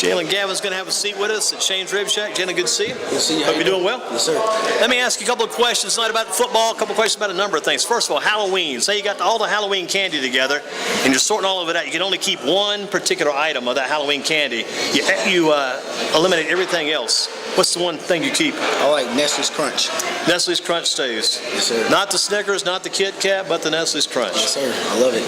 Jalen, Gavin's going to have a seat with us at Shane's Rib Shack. Jalen, good to see you. Good to see you. Hope you're doing well. Yes, sir. Let me ask you a couple of questions tonight about football, a couple of questions about a number of things. First of all, Halloween. Say you got all the Halloween candy together, and you're sorting all of it out. You can only keep one particular item of that Halloween candy. You eliminate everything else. What's the one thing you keep? I like Nestle's Crunch. Nestle's Crunch stays. Yes, sir. Not the Snickers, not the Kit Kat, but the Nestle's Crunch. Yes, sir. I love it.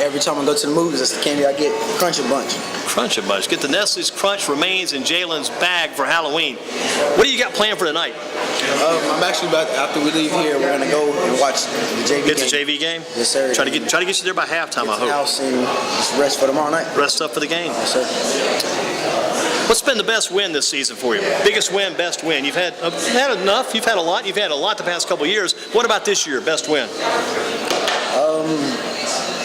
Every time I go to the movies, that's the candy I get. Crunch a bunch. Crunch a bunch. Get the Nestle's Crunch remains in Jalen's bag for Halloween. What do you got planned for tonight? I'm actually about, after we leave here, we're going to go and watch the JV game. It's a JV game? Yes, sir. Try to get you there by halftime, I hope. House and just rest for tomorrow night. Rest up for the game. Yes, sir. What's been the best win this season for you? Biggest win, best win. You've had enough. You've had a lot. You've had a lot the past couple of years. What about this year? Best win?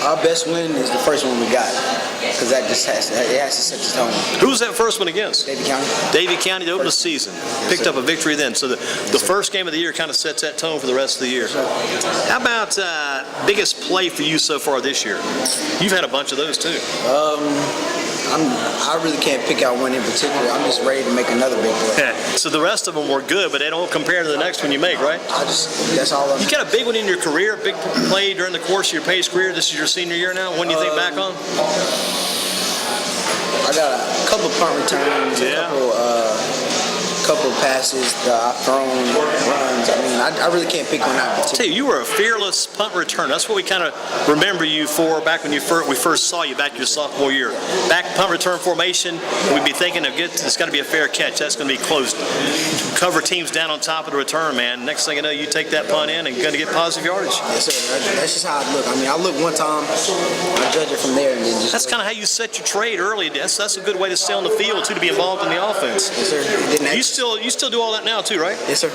Our best win is the first one we got, because that just has to set the tone. Who was that first one against? Davie County. Davie County to open the season. Picked up a victory then. So the first game of the year kind of sets that tone for the rest of the year. How about biggest play for you so far this year? You've had a bunch of those too. I really can't pick out one in particular. I'm just ready to make another big play. So the rest of them were good, but they don't compare to the next one you make, right? That's all. You got a big one in your career, a big play during the course of your Page career. This is your senior year now. When do you think back on? I got a couple of punt returns, a couple of passes that I've thrown, runs. I mean, I really can't pick one out. I tell you were a fearless punt returner. That's what we kind of remember you for back when we first saw you back your sophomore year. Back punt return formation, we'd be thinking it's got to be a fair catch. That's going to be close. Cover teams down on top of the return, man. Next thing you know, you take that punt in and going to get positive yardage. Yes, sir. That's just how I look. I mean, I look one time, I judge it from there, and then just. That's kind of how you set your trade early. That's a good way to stay on the field too, to be involved in the offense. Yes, sir. You still do all that now too, right? Yes, sir.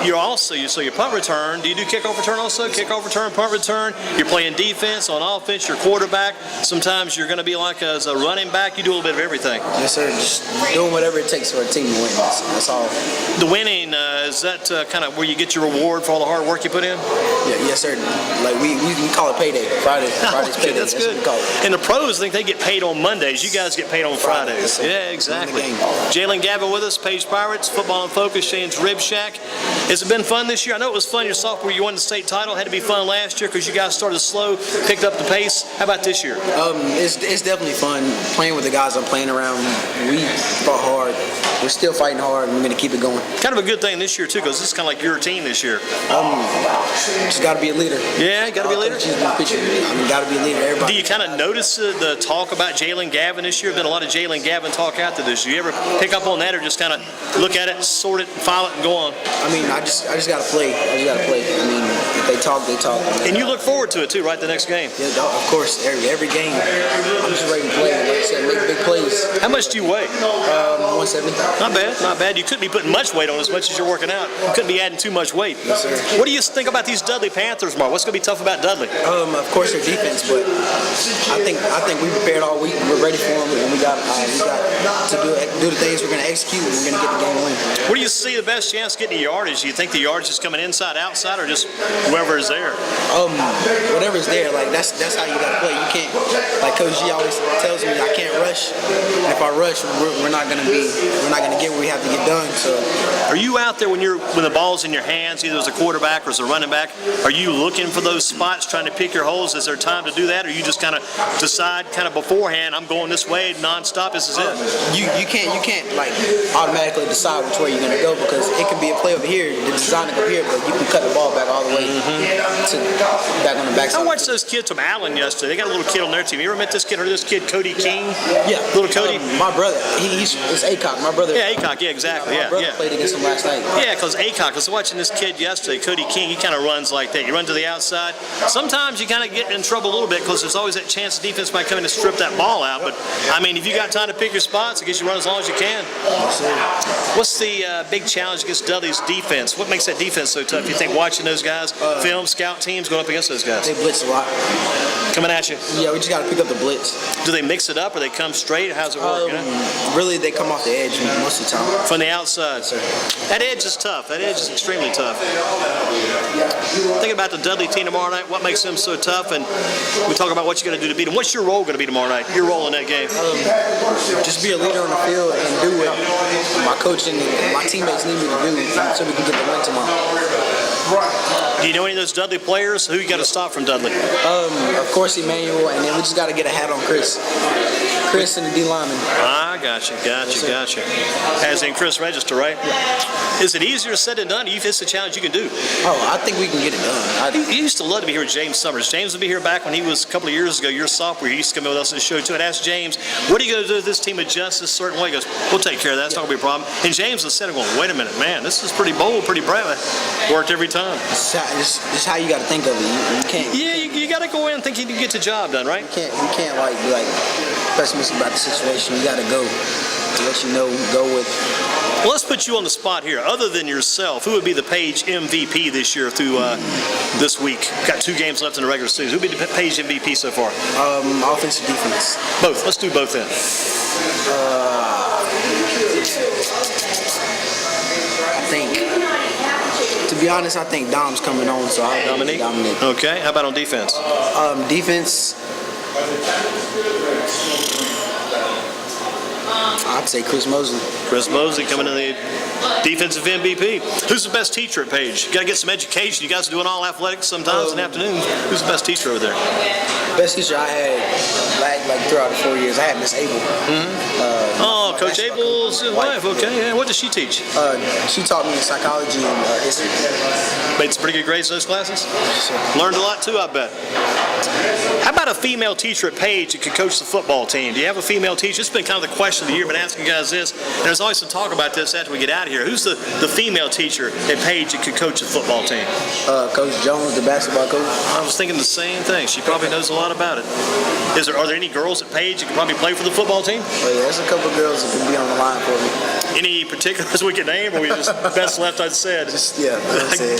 You're also so your punt return. Do you do kickoff return also? Kickoff return, punt return. You're playing defense on offense. You're quarterback. Sometimes you're going to be like as a running back. You do a little bit of everything. Yes, sir. Just doing whatever it takes for a team to win. That's all. The winning is that kind of where you get your reward for all the hard work you put in? Yeah, yes, sir. Like we call it payday. Friday's payday. That's good. And the pros, I think they get paid on Mondays. You guys get paid on Fridays. Yeah, exactly. Jalen, Gavin with us, Page Pirates, Football in Focus, Shane's Rib Shack. Has it been fun this year? I know it was fun your sophomore year. You won the state title. Had to be fun last year because you guys started slow, picked up the pace. How about this year? It's definitely fun playing with the guys I'm playing around. We fought hard. We're still fighting hard, and we're going to keep it going. Kind of a good thing this year, too, because this is kind of like your team this year. Just got to be a leader. Yeah, got to be a leader? I mean, got to be a leader. Everybody. Do you kind of notice the talk about Jalen Gavin this year? There's been a lot of Jalen Gavin talk after this. Do you ever pick up on that or just kind of look at it, sort it, file it, and go on? I mean, I just got to play. I just got to play. I mean, if they talk, they talk. And you look forward to it, too, right, the next game? Yeah, of course. Every game. I'm just ready to play. Like I said, make big plays. How much do you weigh? 170. Not bad, not bad. You couldn't be putting much weight on as much as you're working out. You couldn't be adding too much weight. Yes, sir. What do you think about these Dudley Panthers, Mark? What's going to be tough about Dudley? Of course, their defense, but I think we prepared all week. We're ready for them, and we got to do the things we're going to execute, and we're going to get the game win. Where do you see the best chance getting the yardage? Do you think the yardage is coming inside, outside, or just whoever is there? Whatever's there. Like that's how you got to play. You can't, like Coach G always tells me, I can't rush. And if I rush, we're not going to get what we have to get done. So, are you out there when the ball's in your hands, either as a quarterback or as a running back? Are you looking for those spots, trying to pick your holes? Is there time to do that, or you just kind of decide kind of beforehand, I'm going this way nonstop? This is it. You can't like automatically decide which way you're going to go, because it can be a play over here, the design to go here, but you can cut the ball back all the way to back on the backside. I watched those kids from Allen yesterday. They got a little kid on their team. You ever met this kid? Heard this kid, Cody King? Yeah, little Cody. My brother, it's Acock. My brother. Yeah, Acock. Yeah, exactly. My brother played against him last night. Yeah, because Acock. I was watching this kid yesterday, Cody King. He kind of runs like that. You run to the outside. Sometimes you kind of get in trouble a little bit because there's always that chance the defense might come in and strip that ball out. But I mean, if you got time to pick your spots, I guess you run as long as you can. What's the big challenge against Dudley's defense? What makes that defense so tough? You think watching those guys, film scout teams going up against those guys? They blitz a lot. Coming at you. Yeah, we just got to pick up the blitz. Do they mix it up or they come straight? How's it work? Really, they come off the edge most of the time. From the outside. That edge is tough. That edge is extremely tough. Thinking about the Dudley team tomorrow night, what makes them so tough? And we talk about what you got to do to beat them. What's your role going to be tomorrow night? Your role in that game? Just be a leader on the field and do what my coach and my teammates need me to do so we can get the win tomorrow. Do you know any of those Dudley players? Who you got to stop from Dudley? Of course, Emmanuel, and then we just got to get a hat on Chris. Chris and the D lineman. Ah, gotcha. As in Chris Register, right? Is it easier said than done? It's a challenge you can do. Oh, I think we can get it done. He used to love to be here with James Summers. James would be here back when he was a couple of years ago, your sophomore. He used to come with us to the show too. I'd ask James, what are you going to do if this team adjusts a certain way? He goes, we'll take care of that. It's not going to be a problem. And James was sitting going, wait a minute, man, this is pretty bold, pretty brave. Worked every time. This is how you got to think of it. You can't. Yeah, you got to go in and think you can get the job done, right? You can't like be like pessimistic about the situation. You got to go. Let you know, go with. Well, let's put you on the spot here. Other than yourself, who would be the Page MVP this year through this week? Got 2 games left in the regular season. Who would be the Page MVP so far? Offensive, defense. Both. Let's do both then. I think, to be honest, I think Dom's coming on, so I'll Dominique. Dominique. Okay. How about on defense? Defense, I'd say Chris Mosley. Chris Mosley coming in the defensive MVP. Who's the best teacher at Page? You got to get some education. You guys are doing all athletics sometimes in the afternoon. Who's the best teacher over there? Best teacher I had like throughout the 4 years, I had Miss Abel. Coach Abel's wife. Okay, yeah. What does she teach? She taught me psychology and history. Made some pretty good grades in those classes? Learned a lot too, I bet. How about a female teacher at Page that could coach the football team? Do you have a female teacher? It's been kind of the question of the year. I've been asking you guys this. And there's always some talk about this after we get out of here. Who's the female teacher at Page that could coach the football team? Coach Jones, the basketball coach. I was thinking the same thing. She probably knows a lot about it. Are there any girls at Page that could probably play for the football team? Oh, yeah, there's a couple of girls that can be on the line for me. Any particulars we can name, or we just best left unsaid?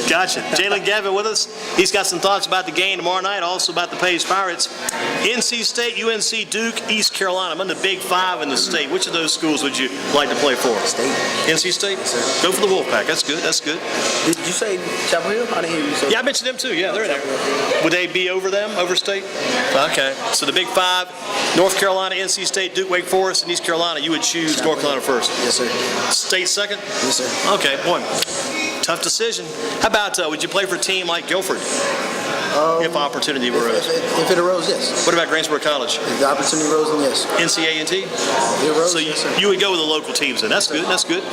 Gotcha. Jalen, Gavin with us. He's got some thoughts about the game tomorrow night, also about the Page Pirates. NC State, UNC, Duke, East Carolina. Among the big 5 in the state, which of those schools would you like to play for? State. NC State? Yes, go for the Wolfpack. That's good. Did you say Chapel Hill? I didn't hear you say. Yeah, I mentioned them too. Yeah, they're in there. Would they be over them, over State? Okay. So the big 5, North Carolina, NC State, Duke, Wake Forest, and East Carolina. You would choose North Carolina first? Yes, sir. State second? Yes, sir. Okay, boy. Tough decision. How about, would you play for a team like Guilford? If opportunity arose. If it arose, yes. What about Greensboro College? If the opportunity arose, then yes. NCAA&T? If it arose, So yes, sir. you would go with the local teams then. That's good. That's good.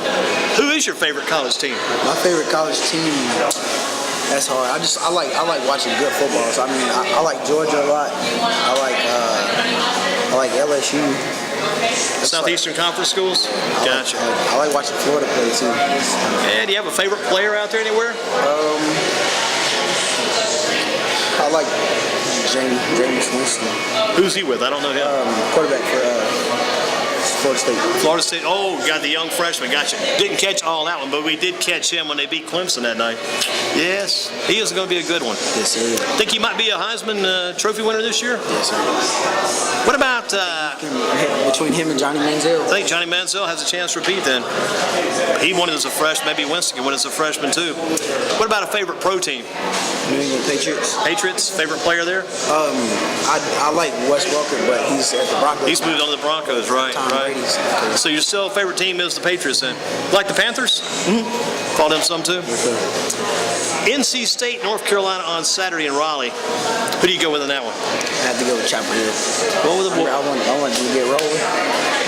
Who is your favorite college team? My favorite college team. That's hard. I like watching good football. So I mean, I like Georgia a lot. I like LSU. Southeastern Conference schools? Gotcha. I like watching Florida play too. And do you have a favorite player out there anywhere? I like James Winston. Who's he with? I don't know him. Quarterback for Florida State. Florida State. Oh, got the young freshman. Gotcha. Didn't catch all that one, but we did catch him when they beat Clemson that night. Yes, he is going to be a good one. Yes, sir. Think he might be a Heisman Trophy winner this year? Yes, sir. What about... between him and Johnny Manziel? I think Johnny Manziel has a chance to repeat then. He won it as a freshman. Maybe Winston can win as a freshman too. What about a favorite pro team? New England Patriots. Patriots, favorite player there? I like Wes Welker, but he's at the Broncos. He's moved on to the Broncos, right? Tom Right. Brady's. So your still favorite team is the Patriots then? Like the Panthers? Follow them some too? NC State, North Carolina on Saturday in Raleigh. Who do you go with in that one? I have to go with Chapel Hill. I want them to get rolling.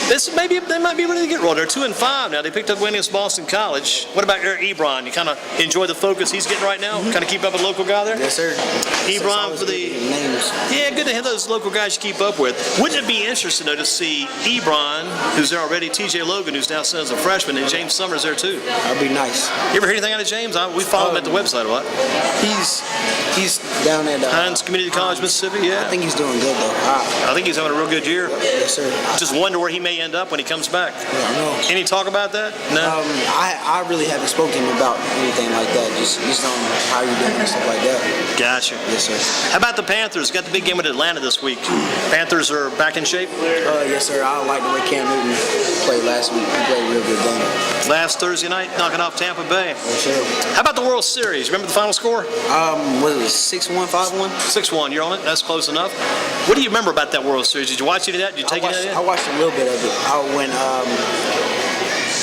They might be ready to get rolled. They're 2-5 now. They picked up win against Boston College. What about Eric Ebron? You kind of enjoy the focus he's getting right now? Kind of keep up with the local guy there? Yes, sir. Ebron for the names. Yeah, good to have those local guys you keep up with. Wouldn't it be interesting though to see Ebron, who's there already, TJ Logan, who's now sent as a freshman, and James Summers there too? That'd be nice. You ever hear anything out of James? We follow him at the website a lot. He's down at Hines Community College, Mississippi. Yeah, I think he's doing good though. I think he's having a real good year. Yes, sir. Just wonder where he may end up when he comes back. Yeah, I know. Any talk about that? No. I really haven't spoken to him about anything like that. Just on how you doing and stuff like that. Gotcha. Yes, sir. How about the Panthers? Got the big game with Atlanta this week. Panthers are back in shape? Yes, sir. I like the way Cam Newton played last week. He played a real good game. Last Thursday night, knocking off Tampa Bay. Yes, sir. How about the World Series? Remember the final score? Was it 6-1, 5-1? 6-1. You're on it. That's close enough. What do you remember about that World Series? Did you watch any of that? Did you take any of I that? watched a little bit of it.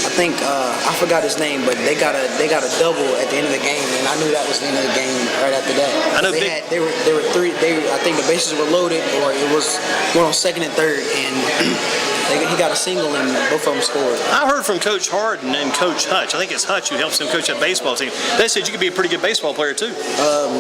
I think I forgot his name, but they got a double at the end of the game, and I knew that was the end of the game right after that. I know they were three. I think the bases were loaded, or it was going on second and third, and he got a single, and both of them scored. I heard from Coach Harden and Coach Hutch. I think it's Hutch who helps him coach that baseball team. They said you could be a pretty good baseball player too.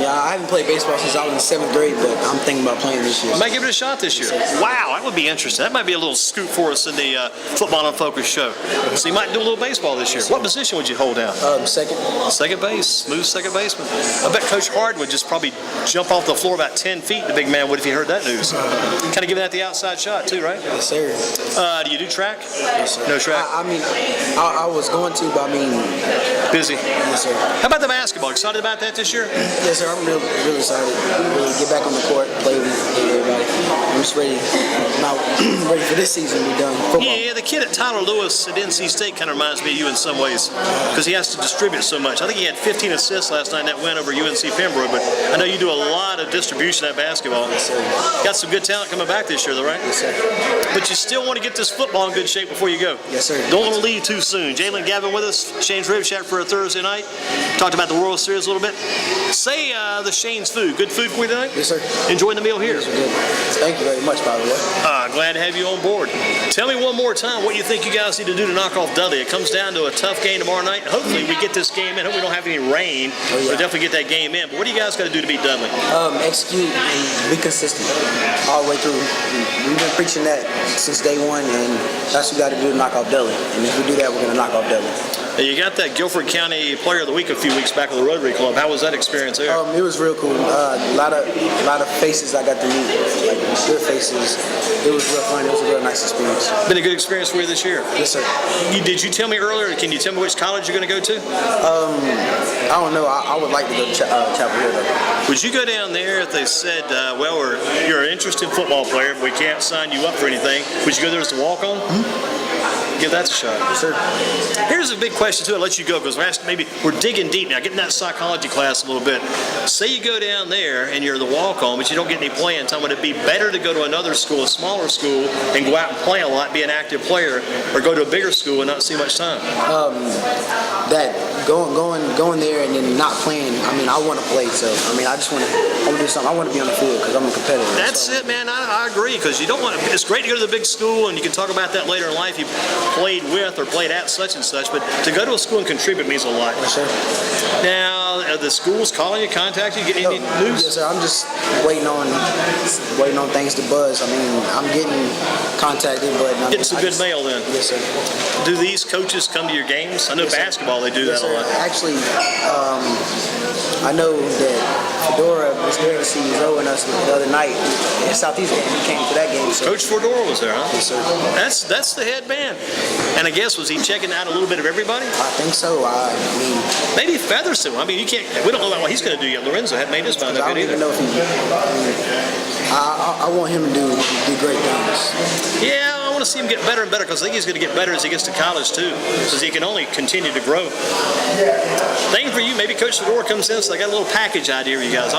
Yeah, I haven't played baseball since I was in 7th grade, but I'm thinking about playing this year. Might give it a shot this year. Wow, that would be interesting. That might be a little scoop for us in the Football on Focus show. So you might do a little baseball this year. What position would you hold down? Second. Second base, smooth second baseman. I bet Coach Harden would just probably jump off the floor about 10 feet, the big man would, if he heard that news. Kind of giving that the outside shot too, right? Yes, sir. Do you do track? Yes, sir. No track? I was going to, but Busy. Yes, sir. How about the basketball? Excited about that this year? Yes, sir. I'm really excited. Really get back on the court, play with everybody. I'm just ready. Now, ready for this season to be done. Football. Yeah, the kid at Tyler Lewis at NC State kind of reminds me of you in some ways because he has to distribute so much. I think he had 15 assists last night in that win over UNC Pembroke, but I know you do a lot of distribution at basketball. Yes, sir. Got some good talent coming back this year, though, right? Yes, sir. But you still want to get this football in good shape before you go. Yes, sir. Don't want to leave too soon. Jalen, Gavin with us. Shane's Rib Shack for a Thursday night. Talked about the World Series a little bit. Say the Shane's food. Good food for you tonight? Yes, sir. Enjoying the meal here? Yes, good. Thank you very much, by the way. Glad to have you on board. Tell me one more time what you think you guys need to do to knock off Dudley. It comes down to a tough game tomorrow night. Hopefully we get this game in. Hope we don't have any rain. We'll definitely get that game in. But what do you guys got to do to beat Dudley? Execute and be consistent all the way through. We've been preaching that since day one, and that's what we got to do to knock off Dudley. And if we do that, we're going to knock off Dudley. You got that Guilford County Player of the Week a few weeks back with the Rotary Club. How was that experience there? It was real cool. A lot of faces I got to meet, like good faces. It was real fun. It was a real nice experience. Been a good experience for you this year? Yes, sir. Did you tell me earlier? Can you tell me which college you're going to go to? I don't know. I would like to go to Chapel Hill, though. Would you go down there if they said, you're an interested football player, but we can't sign you up for anything? Would you go there as a walk-on? Give that a shot. Yes, sir. Here's a big question too. I'll let you go because we're digging deep now, getting that psychology class a little bit. Say you go down there and you're the walk-on, but you don't get any playing time. Would it be better to go to another school, a smaller school, and go out and play a lot, be an active player, or go to a bigger school and not see much time? That going there and then not playing. I want to play, so I just want to do something. I want to be on the field because I'm a competitor. That's it, man. I agree because you don't want. It's great to go to the big school, and you can talk about that later in life. You played with or played at such and such, but to go to a school and contribute means a lot. Yes, sir. Now, are the schools calling you, contacting you, getting any news? Yes, sir. I'm just waiting on things to buzz. I'm getting contacted, but getting some good mail then. Yes, sir. Do these coaches come to your games? I know basketball they do that a lot. Actually, I know that Fedora was there to see Zoe and us the other night in Southeast game. He came to that game. So. Coach Fedora was there, huh? Yes, sir. That's the head man. And I guess was he checking out a little bit of everybody? I think so. Maybe Featherstone. You can't. We don't know what he's going to do yet. Lorenzo hadn't made his mind up yet either. I don't even know if he. I want him to do great things. Yeah. I want to see him get better and better because I think he's going to get better as he gets to college too, because he can only continue to grow. Thing for you, maybe Coach Fedora comes in, so I got a little package idea for you guys.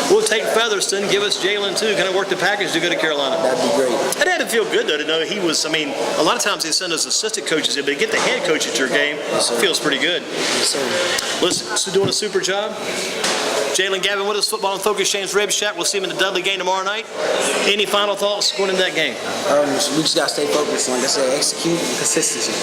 We'll take Featherston, give us Jalen too, kind of work the package to go to Carolina. That'd be great. It had to feel good though to know he was. A lot of times they send us assistant coaches in, but to get the head coach at your game feels pretty good. Yes, sir. Listen, so doing a super job. Jalen, Gavin with us, Football and Focus, Shane's Rib Shack. We'll see him in the Dudley game tomorrow night. Any final thoughts going into that game? We just got to stay focused. Like I said, execute and consistency.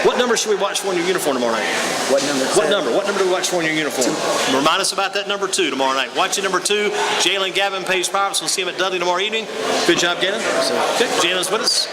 What number should we watch for in your uniform tomorrow night? What number? What number do we watch for in your uniform? 2. Remind us about that number 2 tomorrow night. Watching number 2, Jalen, Gavin, Paige Pirates. We'll see him at Dudley tomorrow evening. Good job, Jalen. Okay, Jalen's with us.